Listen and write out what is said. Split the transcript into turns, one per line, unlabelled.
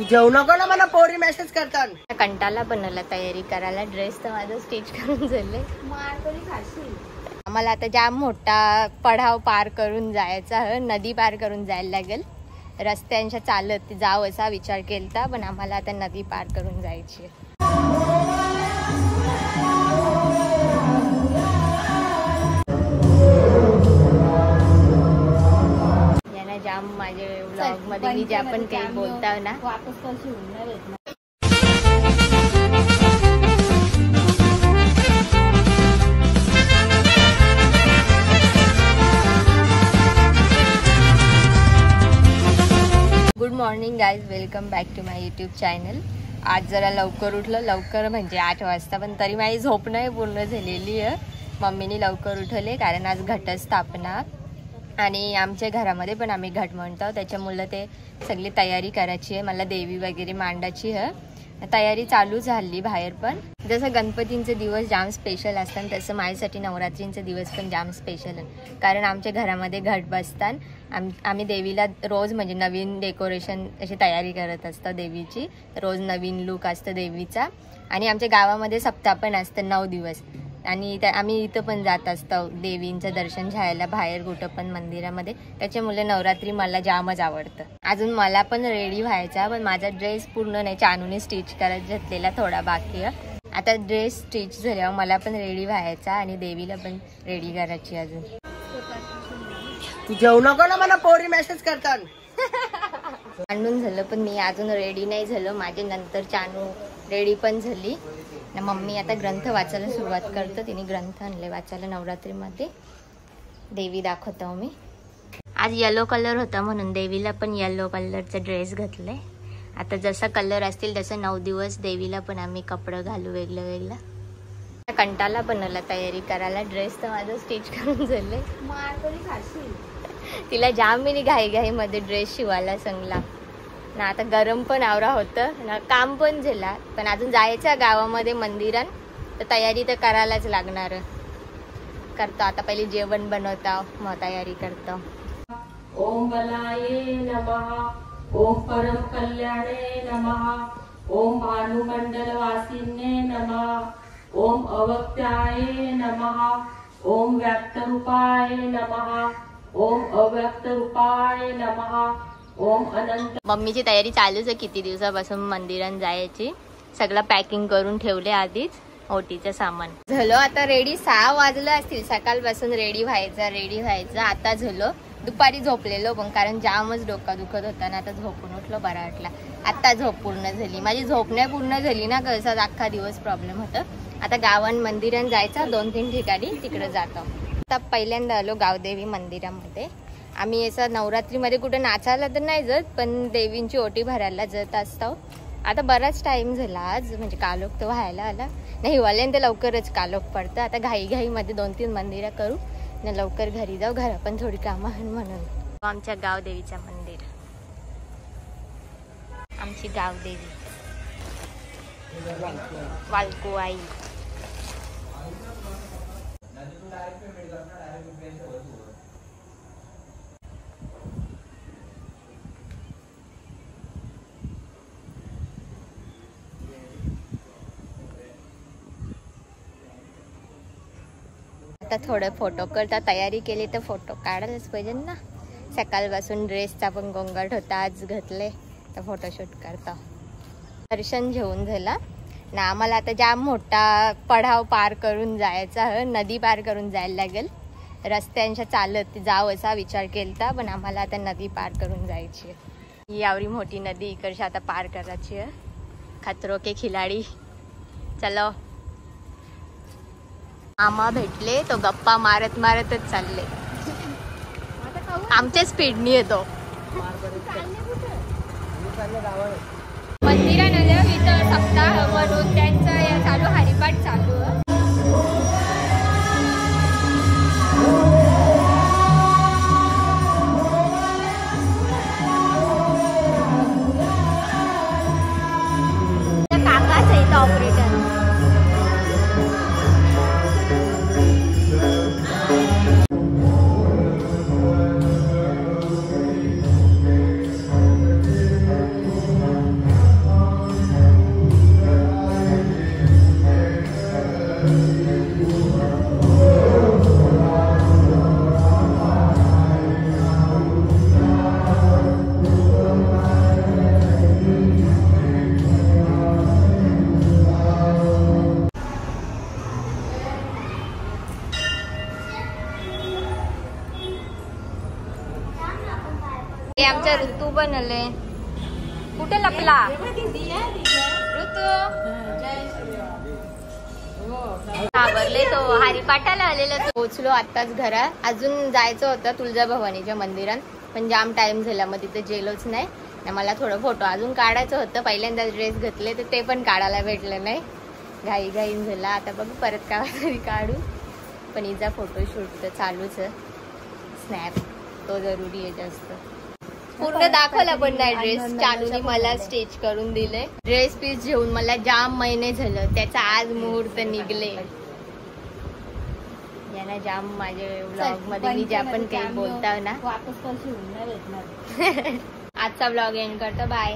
तू जेवू नको ना, मला पोरी मेसेज करतात.
कंटाला बनवला तयारी करायला. ड्रेस तर माझं स्टिच करून झाले. आम्हाला आता जाम मोठा पडाव पार करून जायचा, नदी पार करून जायला लागेल. रस्त्यांच्या चालत जाव असा विचार केलता, पण आम्हाला आता नदी पार करून जायची. यांना जाम माझे व्लॉग मध्ये मी ज्या पण काही बोलता ना वापस कशी होणार आहेत. Good morning guys, welcome back to my YouTube channel. आज जरा लवकर उठलं, लवकर म्हणजे 8 वाजता, पण तरी माझी झोप नाही पूर्ण झालेली आहे. मम्मीने लवकर उठवले कारण आज घटस्थापना आणि आमच्या घरामध्ये पण आम्ही घट म्हणतो, त्याच्यामुळे ते सगळी तयारी करायची आहे. मला देवी वगैरे मांडायची आहे. तयारी चालू झाली बाहेर. पण जसं गणपतींचे दिवस जाम स्पेशल असतात तसं माझ्यासाठी नवरात्रींचे दिवस पण जाम स्पेशल आहे. कारण आमच्या घरामध्ये घट बसतात. आम्ही देवीला रोज म्हणजे नवीन डेकोरेशन अशी तयारी करत असतो देवीची. रोज नवीन लुक असतं देवीचा. आणि आमच्या गावामध्ये सप्ताह पण असतं 9 दिवस. आणि आम्ही इथं पण जात असतो देवींचं दर्शन घ्यायला बाहेर कुठं पण मंदिरामध्ये. त्याच्यामुळे नवरात्री मला जामच आवडतं. अजून मला पण रेडी व्हायचा, पण माझा ड्रेस पूर्ण नाही, चानूने स्टिच करत घेतलेला थोडा बाकी आहे. आता ड्रेस स्टिच झाल्यावर मला पण रेडी व्हायचा आणि देवीला पण रेडी करायची. अजून
तू जेवू नको ना, मला पोरी मेसेज करतात.
आणून झालं पण मी अजून रेडी नाही झालो. माझे नंतर चानू रेडी पण झाली. मम्मी आता ग्रंथ वाचायला सुरुवात करतो. तिने ग्रंथ आणले वाचायला नवरात्रीमध्ये. देवी दाखवतो मी. आज येलो कलर होता म्हणून देवीला पण येलो कलरचा ड्रेस घातलाय. आता जसा कलर असतील तसं 9 दिवस देवीला पण आम्ही कपडे घालू वेगळं वेगळं. कंटाला बनवला तयारी करायला. ड्रेस तर माझं स्टिच करून झाले. तिला जाम मी घाई मध्ये ड्रेस शिवायला सांगला ना. आता गरम पण आवरा होतं ना, काम पण झाला. पण अजून जायचं गावामध्ये मंदिरात, तर तयारी तर करायलाच लागणार. करतो आता पहिले जेवण बनवता, मग तयारी करतो.
ओम बलाये नमः, ओम परम कल्याणे नमः, ओम भानुमंडल वासिने नमः, ओम अव्यक्ताये नमः, ओम व्यक्त रूपाय नमः, ओम अव्यक्त रूपाय नमः, ओम अनंत.
मम्मीची तयारी चालूच आहे किती दिवसापासून मंदिरात जायची. सगळं पॅकिंग करून ठेवले आधीच, ओटीचं सामान झालं. आता रेडी 6 वाजलं असतील. सकाळपासून रेडी व्हायचं. आता झालं. दुपारी झोपलेलो पण कारण जामच डोका दुखत होता ना. आता झोपून उठलो, बरा वाटला. आता झोप पूर्ण झाली. माझी झोप नाही पूर्ण झाली ना, कसं अख्खा दिवस प्रॉब्लेम होतं. आता गावात मंदिरात जायचं 2-3 ठिकाणी, तिकडे जातो. आता पहिल्यांदा आलो गावदेवी मंदिरामध्ये. आम्ही असं नवरात्रीमध्ये कुठं नाचायला तर नाही जात, पण देवींची ओटी भरायला जात असतो. आता बराच टाइम झाला आज, म्हणजे कालोख तर व्हायला आला नाही. हिवाळ्यात लवकरच कालोख पडतं. आता घाईमध्ये 2-3 मंदिरं करू ना, लवकर घरी जाऊ. घरा पण थोडी कामं म्हणून. आमच्या गावदेवीचं मंदिर, आमची गावदेवी वालकू आई. आता थोडं फोटो करता. तयारी केली तर फोटो काढायलाच पाहिजे ना. सकाळपासून ड्रेसचा पण गोंगाट होता, आज घातले तर फोटोशूट करता. दर्शन घेऊन झाला ना. आम्हाला आता जाम मोठा पडाव पार करून जायचा, नदी पार करून जायला लागेल. रस्त्यांच्या चालत जाव असा विचार केलता, पण आम्हाला आता नदी पार करून जायची आहे. ही एवढी मोठी नदी इकडची आता पार करायची आहे. खतरो के खिलाडी. चलो. आम्हा भेटले तो गप्पा मारतच चालले. आमच्या स्पीडनी येतो. मंदिरात आलं इथं सप्ताह म्हणून त्यांचं चालू, हरिपाठ चालू. काकाच आहे ऑपरेटर. आमचा ऋतू पण आले. कुठे लपला ऋतू? घाबरले तो. हरिपाठाला आलेला. पोहोचलो आताच घरात. अजून जायचं होतं तुळजाभवानीच्या मंदिरात, पण जाम टाइम झाला, मग तिथे गेलोच नाही. मला थोडं फोटो अजून काढायचं होतं. पहिल्यांदा ड्रेस घेतले तर ते पण काढायला भेटलं नाही. घाई झाला. आता बघू परत का तरी काढू. पण हिचा फोटोशूट तर चालूच आहे. स्नॅप तो जरुरी आहे जास्त. पूर्ण दाखवला पण नाही ड्रेस. चालूने मला स्टिच करून दिले. ड्रेस पीस घेऊन मला जाम महिने झालं. त्याचा आज मुहूर्त निघले. यांना जाम माझ्या व्लॉग मध्ये मी ज्या पण काही बोलताव ना. आजचा व्लॉग एंड करतो. बाय.